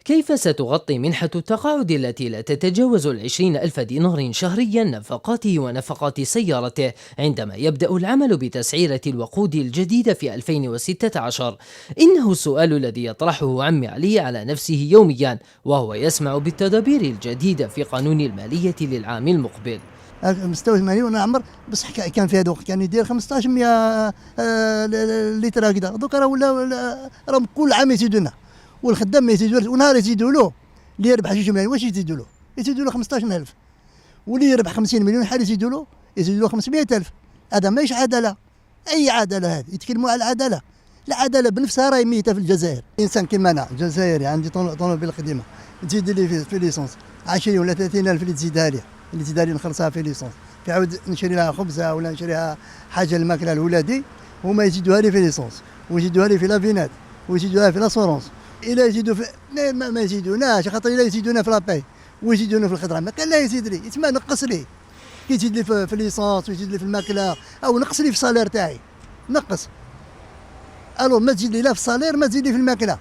كيف ستغطي منحة التقاعد التي لا تتجاوز 20,000 دينار شهريا نفقاته ونفقات سيارته عندما يبدأ العمل بتسعيرة الوقود الجديدة في 2016؟ إنه السؤال الذي يطرحه عمي علي على نفسه يوميا وهو يسمع بالتدابير الجديدة في قانون المالية للعام المقبل. مستوى 80 نعمر بصح كان في هذوك كان يدير 1500 لتر هكذا، دوك راهم كل عام يزيدونا، والخدام ما يزيدوش، ونهار يزيدوا له اللي يربح 2 ملايين واش يزيدوا له؟ يزيدوا له 15,000، واللي يربح 50 مليون حال يزيدوا له 500,000. هذا ماهيش عداله. اي عداله هذه؟ يتكلموا على العداله، العداله بنفسها راهي ميته في الجزائر. انسان كيما انا جزائري عندي طوموبيل قديمه، تزيد لي في ليسونس 20 ولا 30,000 اللي تزيدها لي نخلصها في ليسونس، في عاود نشري لها خبزه ولا نشريها حاجه الماكله لولادي، هما يزيدوها لي في ليسونس ويزيدوها لي في لافينات ويزيدوها في لاسورونس. إلا يزيدوا في ما يزيدوناش، خاطر إلا يزيدونا في لاباي ويزيدونا في الخضره ما كان لا يزيد لي، يتما نقص لي كي يزيد لي في ليسونس ويزيد لي في الماكله او نقص لي في الصالير تاعي، نقص. الو ما تزيد لي لا في الصالير ما تزيد لي في الماكله.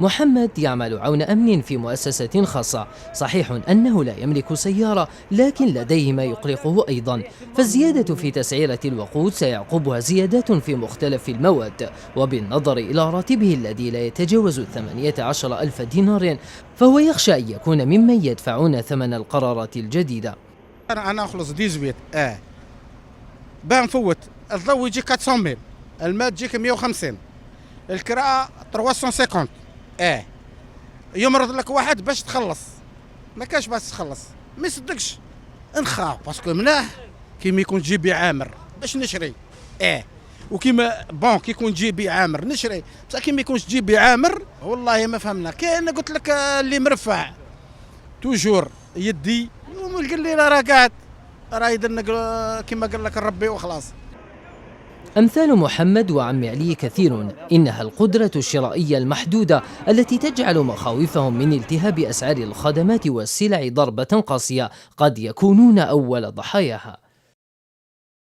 محمد يعمل عون أمن في مؤسسة خاصة، صحيح أنه لا يملك سيارة لكن لديه ما يقلقه أيضا، فالزيادة في تسعيرة الوقود سيعقبها زيادات في مختلف المواد، وبالنظر إلى راتبه الذي لا يتجاوز 18,000 دينار فهو يخشى أن يكون ممن يدفعون ثمن القرارات الجديدة. أنا أخلص 18 باه نفوت الضوء يجي 400,000، الماء تجيك 150، الكراء 350. يمرض لك واحد باش تخلص، ما كاش باش تخلص، ما يصدقش، نخاف باسكو ملاح كيما يكون جيبي عامر باش نشري، وكيما بون كي يكون جيبي عامر نشري، بصح كيما يكونش جيبي عامر والله ما فهمنا. كاين قلت لك اللي مرفع توجور يدي قال لي راه قاعد راه يدنا كيما قال لك ربي وخلاص. أمثال محمد وعم علي كثير، إنها القدرة الشرائية المحدودة التي تجعل مخاوفهم من التهاب أسعار الخدمات والسلع ضربة قاسية قد يكونون أول ضحاياها.